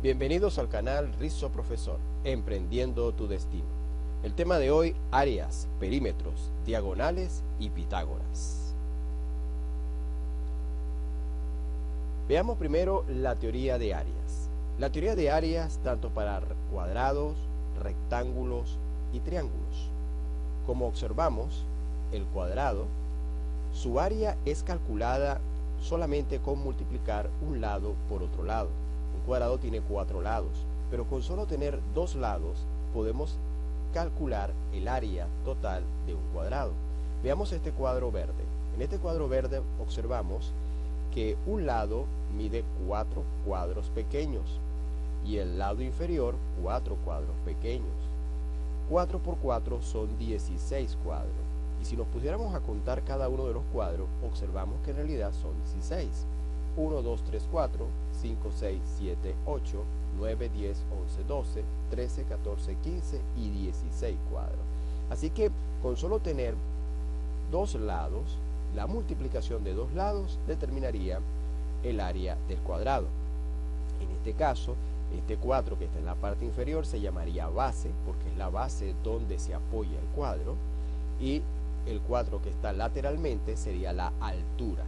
Bienvenidos al canal Rizzo Profesor, Emprendiendo tu Destino. El tema de hoy, áreas, perímetros, diagonales y Pitágoras. Veamos primero la teoría de áreas. La teoría de áreas tanto para cuadrados, rectángulos y triángulos. Como observamos, el cuadrado, su área es calculada solamente con multiplicar un lado por otro lado. Un cuadrado tiene 4 lados, pero con solo tener 2 lados podemos calcular el área total de un cuadrado. Veamos este cuadro verde. En este cuadro verde observamos que un lado mide 4 cuadros pequeños y el lado inferior 4 cuadros pequeños. 4 por 4 son 16 cuadros. Y si nos pusiéramos a contar cada uno de los cuadros, observamos que en realidad son 16. 1, 2, 3, 4, 5, 6, 7, 8, 9, 10, 11, 12, 13, 14, 15 y 16 cuadros. Así que con solo tener 2 lados, la multiplicación de 2 lados determinaría el área del cuadrado. En este caso, este 4 que está en la parte inferior se llamaría base, porque es la base donde se apoya el cuadro, y el 4 que está lateralmente sería la altura.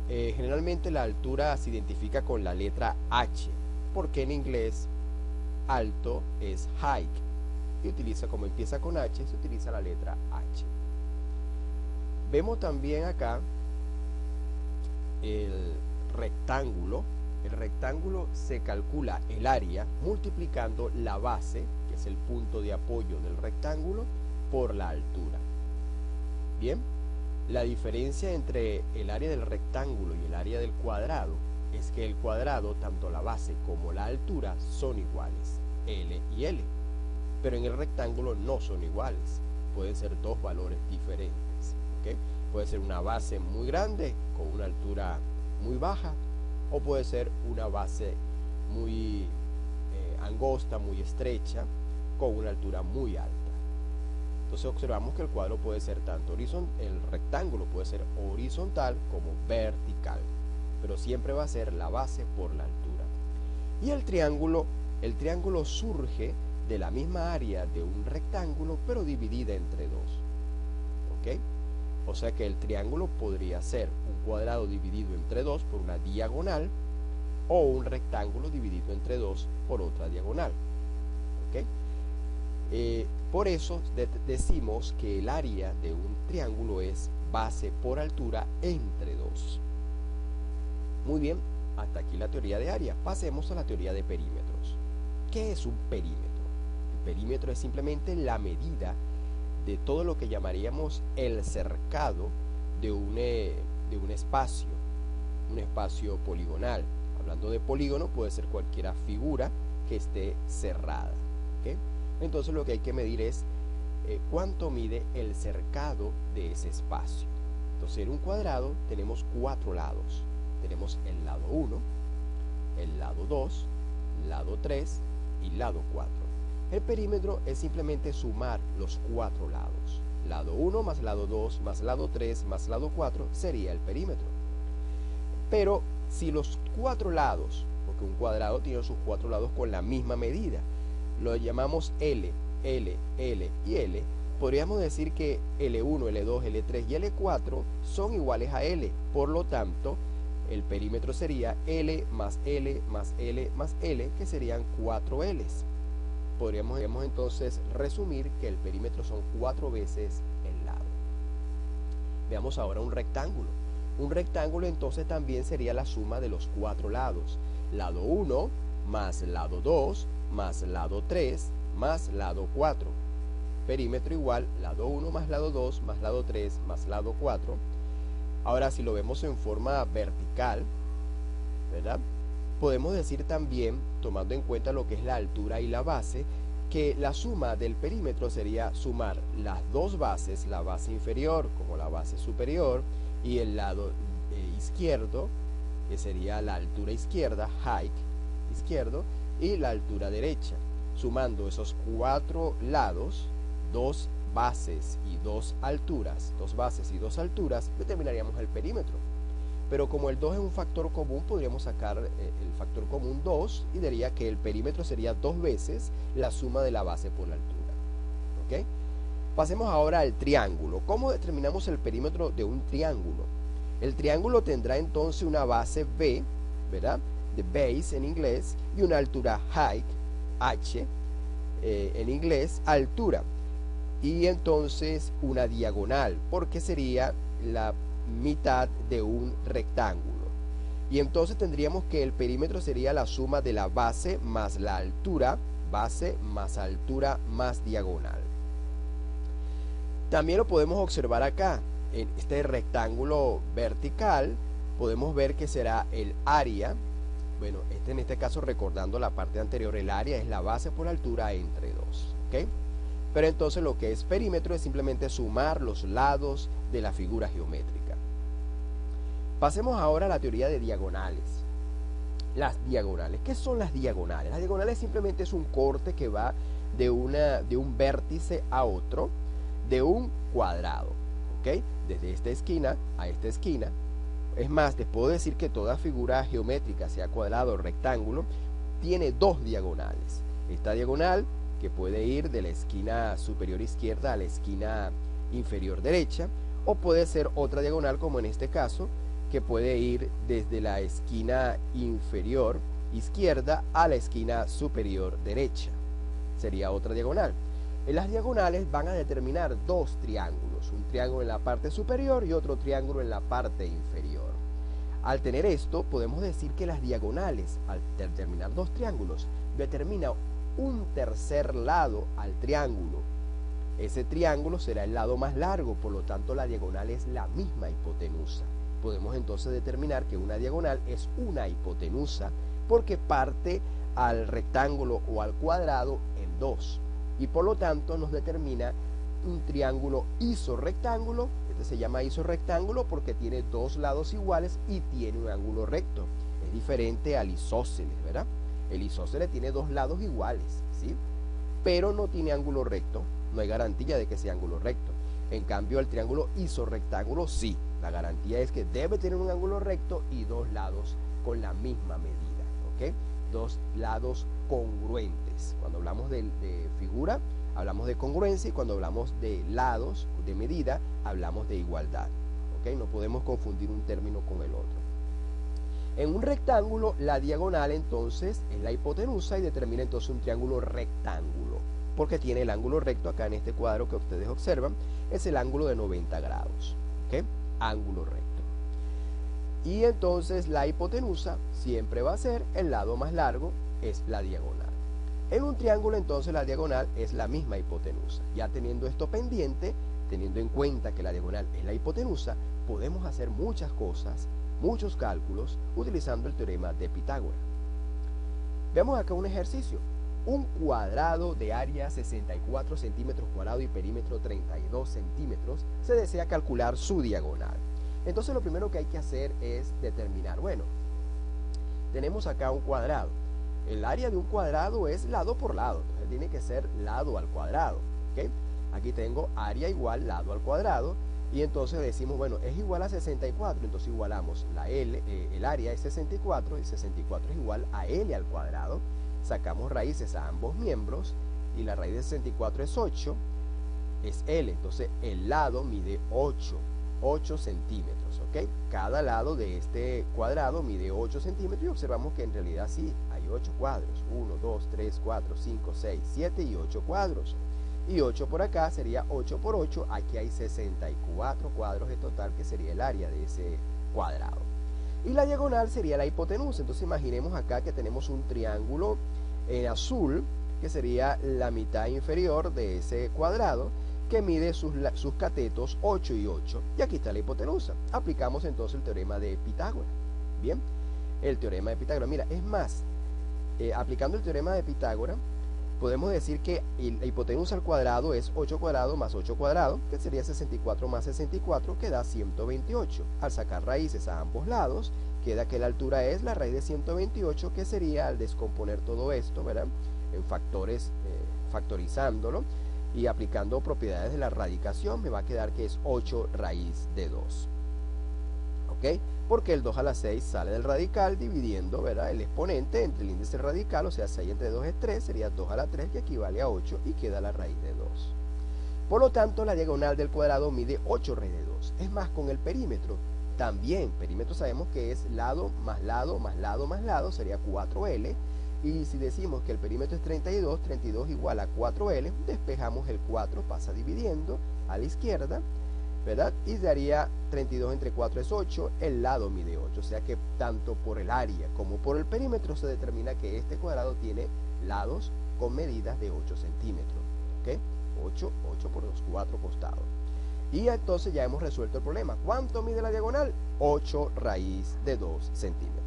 Generalmente la altura se identifica con la letra H, porque en inglés alto es height, y como empieza con H, se utiliza la letra H. Vemos también acá el rectángulo. El rectángulo se calcula el área multiplicando la base, que es el punto de apoyo del rectángulo, por la altura. Bien, la diferencia entre el área del rectángulo y el área del cuadrado es que el cuadrado, tanto la base como la altura, son iguales, L y L. Pero en el rectángulo no son iguales, pueden ser dos valores diferentes. ¿Okay? Puede ser una base muy grande con una altura muy baja, o puede ser una base muy angosta, muy estrecha, con una altura muy alta. Entonces observamos que el cuadro puede ser tanto el rectángulo puede ser horizontal como vertical, pero siempre va a ser la base por la altura. Y el triángulo surge de la misma área de un rectángulo, pero dividida entre dos. ¿Ok? O sea que el triángulo podría ser un cuadrado dividido entre dos por una diagonal, o un rectángulo dividido entre dos por otra diagonal. ¿Ok? Por eso decimos que el área de un triángulo es base por altura entre 2. Muy bien, hasta aquí la teoría de área. Pasemos a la teoría de perímetros. ¿Qué es un perímetro? El perímetro es simplemente la medida de todo lo que llamaríamos el cercado de un espacio poligonal. Hablando de polígono, puede ser cualquier figura que esté cerrada. ¿Okay? Entonces lo que hay que medir es cuánto mide el cercado de ese espacio. Entonces en un cuadrado tenemos 4 lados. Tenemos el lado 1, el lado 2, lado 3 y lado 4. El perímetro es simplemente sumar los 4 lados. Lado 1 más lado 2 más lado 3 más lado 4 sería el perímetro. Pero si los 4 lados, porque un cuadrado tiene sus 4 lados con la misma medida, lo llamamos L, L, L y L, podríamos decir que L1, L2, L3 y L4 son iguales a L. Por lo tanto, el perímetro sería L más L más L más L, que serían 4 L's. Podríamos entonces resumir que el perímetro son 4 veces el lado. Veamos ahora un rectángulo. Un rectángulo entonces también sería la suma de los 4 lados. Lado 1 más lado 2 más lado 3 más lado 4. Perímetro igual lado 1 más lado 2 más lado 3 más lado 4. Ahora si lo vemos en forma vertical, ¿verdad? Podemos decir también, tomando en cuenta lo que es la altura y la base, que la suma del perímetro sería sumar las dos bases, la base inferior como la base superior, y el lado izquierdo, que sería la altura izquierda, height, izquierdo, y la altura derecha. Sumando esos 4 lados, 2 bases y 2 alturas, 2 bases y 2 alturas, determinaríamos el perímetro. pero como el 2 es un factor común, podríamos sacar el factor común 2 y diría que el perímetro sería 2 veces la suma de la base por la altura. ¿Ok? Pasemos ahora al triángulo. ¿Cómo determinamos el perímetro de un triángulo? El triángulo tendrá entonces una base B, ¿verdad? De base en inglés, y una altura height, H, en inglés, altura. Y entonces una diagonal, porque sería la mitad de un rectángulo. Y entonces tendríamos que el perímetro sería la suma de la base más la altura, base más altura más diagonal. También lo podemos observar acá, en este rectángulo vertical, podemos ver que será el área. Bueno, en este caso, recordando la parte anterior, el área es la base por altura entre 2, ¿ok? Pero entonces lo que es perímetro es simplemente sumar los lados de la figura geométrica. Pasemos ahora a la teoría de diagonales. Las diagonales, ¿qué son las diagonales? Las diagonales simplemente es un corte que va de un vértice a otro, de un cuadrado, ¿ok? Desde esta esquina a esta esquina. Es más, les puedo decir que toda figura geométrica, sea cuadrado o rectángulo, tiene dos diagonales. Esta diagonal, que puede ir de la esquina superior izquierda a la esquina inferior derecha, o puede ser otra diagonal, como en este caso, que puede ir desde la esquina inferior izquierda a la esquina superior derecha. Sería otra diagonal. En las diagonales van a determinar dos triángulos, un triángulo en la parte superior y otro triángulo en la parte inferior. Al tener esto, podemos decir que las diagonales, al determinar dos triángulos, determina un tercer lado al triángulo. Ese triángulo será el lado más largo, por lo tanto la diagonal es la misma hipotenusa. Podemos entonces determinar que una diagonal es una hipotenusa porque parte al rectángulo o al cuadrado en dos. Y por lo tanto nos determina un triángulo isorrectángulo. Este se llama isorrectángulo porque tiene dos lados iguales y tiene un ángulo recto. Es diferente al isósceles, ¿verdad? El isósceles tiene dos lados iguales, ¿sí? Pero no tiene ángulo recto. No hay garantía de que sea ángulo recto. En cambio, el triángulo isorrectángulo sí. La garantía es que debe tener un ángulo recto y dos lados con la misma medida, ¿ok? Dos lados congruentes. Cuando hablamos de figura, hablamos de congruencia, y cuando hablamos de lados, de medida, hablamos de igualdad, ¿ok? No podemos confundir un término con el otro. En un rectángulo, la diagonal entonces es la hipotenusa y determina entonces un triángulo rectángulo, porque tiene el ángulo recto acá en este cuadro que ustedes observan, es el ángulo de 90 grados, ¿ok? Ángulo recto. Y entonces la hipotenusa siempre va a ser el lado más largo, es la diagonal. En un triángulo entonces la diagonal es la misma hipotenusa. Ya teniendo esto pendiente, teniendo en cuenta que la diagonal es la hipotenusa, podemos hacer muchas cosas, muchos cálculos, utilizando el teorema de Pitágoras. Veamos acá un ejercicio. Un cuadrado de área 64 centímetros cuadrados y perímetro 32 centímetros, se desea calcular su diagonal. Entonces lo primero que hay que hacer es determinar, bueno, tenemos acá un cuadrado. El área de un cuadrado es lado por lado, entonces tiene que ser lado al cuadrado, ¿ok? Aquí tengo área igual lado al cuadrado, y entonces decimos, bueno, es igual a 64, entonces igualamos la L, el área es 64, y 64 es igual a L al cuadrado. Sacamos raíces a ambos miembros, y la raíz de 64 es 8, es L, entonces el lado mide 8 centímetros, ¿ok? Cada lado de este cuadrado mide 8 centímetros, y observamos que en realidad sí, hay 8 cuadros, 1, 2, 3, 4, 5, 6, 7 y 8 cuadros. Y 8 por acá sería 8 por 8, aquí hay 64 cuadros en total, que sería el área de ese cuadrado. Y la diagonal sería la hipotenusa. Entonces imaginemos acá que tenemos un triángulo en azul, que sería la mitad inferior de ese cuadrado, que mide sus catetos 8 y 8. Y aquí está la hipotenusa. Aplicamos entonces el teorema de Pitágoras. Bien, el teorema de Pitágoras. Mira, es más, aplicando el teorema de Pitágoras, podemos decir que la hipotenusa al cuadrado es 8 cuadrado más 8 cuadrado, que sería 64 más 64, que da 128. Al sacar raíces a ambos lados, queda que la altura es la raíz de 128, que sería, al descomponer todo esto, ¿verdad?, en factores, factorizándolo y aplicando propiedades de la radicación, me va a quedar que es 8 raíz de 2. ¿ok? Porque el 2 a la 6 sale del radical dividiendo, ¿verdad?, el exponente entre el índice radical, o sea, 6 entre 2 es 3, sería 2 a la 3, que equivale a 8, y queda la raíz de 2. Por lo tanto, la diagonal del cuadrado mide 8 raíz de 2. Es más, con el perímetro, también, perímetro sabemos que es lado más lado más lado más lado, sería 4L, y si decimos que el perímetro es 32, 32 igual a 4L, despejamos el 4, pasa dividiendo a la izquierda, ¿verdad? Y daría 32 entre 4 es 8, el lado mide 8, o sea que tanto por el área como por el perímetro se determina que este cuadrado tiene lados con medidas de 8 centímetros, ¿ok? 8 por los 4 costados. Y entonces ya hemos resuelto el problema. ¿Cuánto mide la diagonal? 8 raíz de 2 centímetros.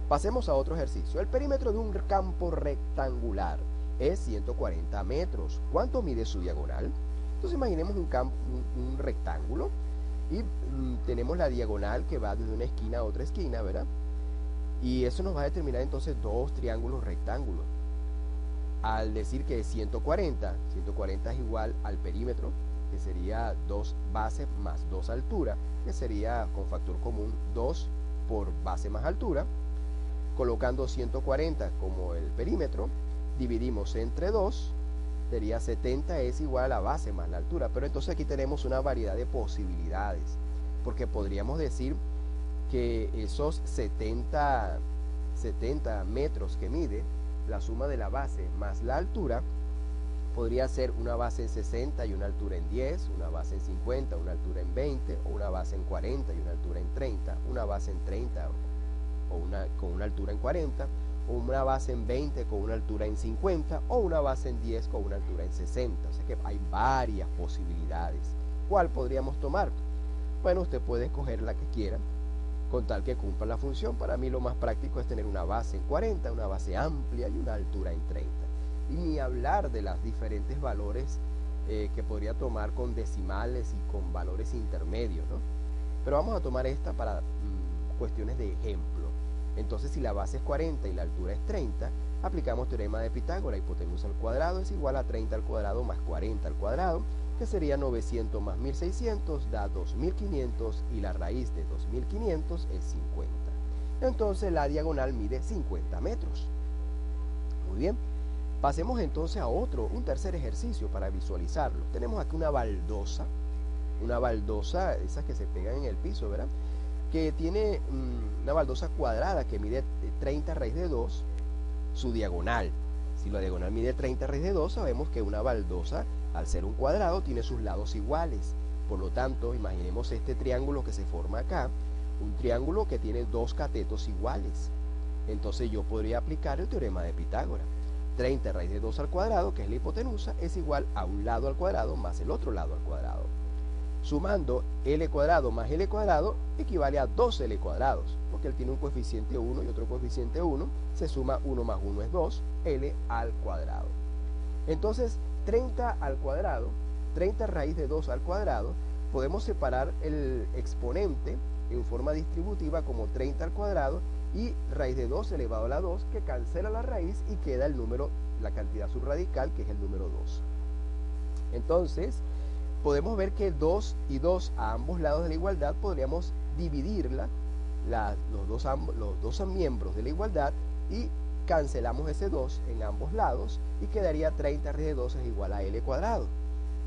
Pasemos a otro ejercicio. El perímetro de un campo rectangular es 140 metros. ¿Cuánto mide su diagonal? Entonces imaginemos un rectángulo y tenemos la diagonal que va desde una esquina a otra esquina, ¿verdad? Y eso nos va a determinar entonces dos triángulos rectángulos. Al decir que es 140 es igual al perímetro, que sería 2 bases más 2 alturas, que sería con factor común 2 por base más altura. Colocando 140 como el perímetro, dividimos entre 2, sería 70 es igual a la base más la altura. Pero entonces aquí tenemos una variedad de posibilidades, porque podríamos decir que esos 70 metros que mide, la suma de la base más la altura, podría ser una base en 60 y una altura en 10, una base en 50, una altura en 20, o una base en 40 y una altura en 30, una base en 30 con una altura en 40, o una base en 20 con una altura en 50, o una base en 10 con una altura en 60. O sea que hay varias posibilidades. ¿Cuál podríamos tomar? Bueno, usted puede escoger la que quiera, con tal que cumpla la función. Para mí lo más práctico es tener una base en 40, una base amplia y una altura en 30. Y ni hablar de los diferentes valores que podría tomar con decimales y con valores intermedios, ¿no? Pero vamos a tomar esta para cuestiones de ejemplo. Entonces, si la base es 40 y la altura es 30, aplicamos teorema de Pitágoras. Hipotenusa al cuadrado es igual a 30 al cuadrado más 40 al cuadrado, que sería 900 más 1600 da 2500, y la raíz de 2500 es 50. Entonces la diagonal mide 50 metros. Muy bien. Pasemos entonces a un tercer ejercicio para visualizarlo. Tenemos aquí una baldosa, esas que se pegan en el piso, ¿verdad?, que tiene una baldosa cuadrada que mide 30 raíz de 2, su diagonal. Si la diagonal mide 30 raíz de 2, sabemos que una baldosa, al ser un cuadrado, tiene sus lados iguales. Por lo tanto, imaginemos este triángulo que se forma acá, un triángulo que tiene dos catetos iguales. Entonces yo podría aplicar el teorema de Pitágoras. 30 raíz de 2 al cuadrado, que es la hipotenusa, es igual a un lado al cuadrado más el otro lado al cuadrado. Sumando L cuadrado más L cuadrado equivale a 2L cuadrados, porque él tiene un coeficiente 1 y otro coeficiente 1, se suma 1 más 1 es 2, L al cuadrado. Entonces, 30 al cuadrado, 30 raíz de 2 al cuadrado, podemos separar el exponente en forma distributiva como 30 al cuadrado y raíz de 2 elevado a la 2, que cancela la raíz y queda el número, la cantidad subradical, que es el número 2. Entonces, podemos ver que 2 y 2 a ambos lados de la igualdad podríamos dividirla, los dos miembros de la igualdad, y cancelamos ese 2 en ambos lados y quedaría 30 raíz de 2 es igual a L cuadrado.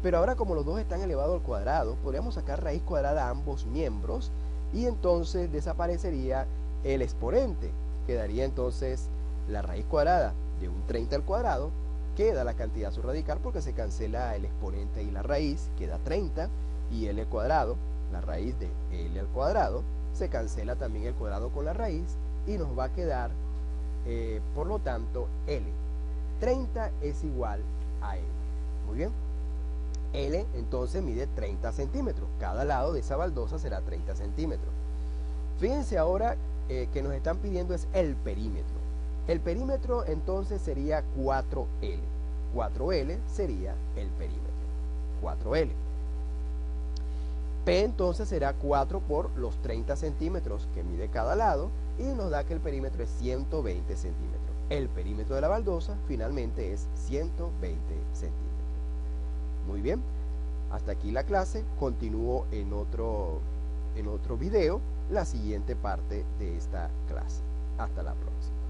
Pero ahora, como los dos están elevados al cuadrado, podríamos sacar raíz cuadrada a ambos miembros y entonces desaparecería el exponente. Quedaría entonces la raíz cuadrada de un 30 al cuadrado, queda la cantidad subradical porque se cancela el exponente y la raíz, queda 30, y L cuadrado, la raíz de L al cuadrado, se cancela también el cuadrado con la raíz y nos va a quedar, por lo tanto, L. 30 es igual a L. Muy bien. L entonces mide 30 centímetros. Cada lado de esa baldosa será 30 centímetros. Fíjense ahora que nos están pidiendo es el perímetro. El perímetro entonces sería 4L. 4L sería el perímetro. 4L. P entonces será 4 por los 30 centímetros que mide cada lado y nos da que el perímetro es 120 centímetros. El perímetro de la baldosa finalmente es 120 centímetros. Muy bien, hasta aquí la clase. Continúo en en otro video la siguiente parte de esta clase. Hasta la próxima.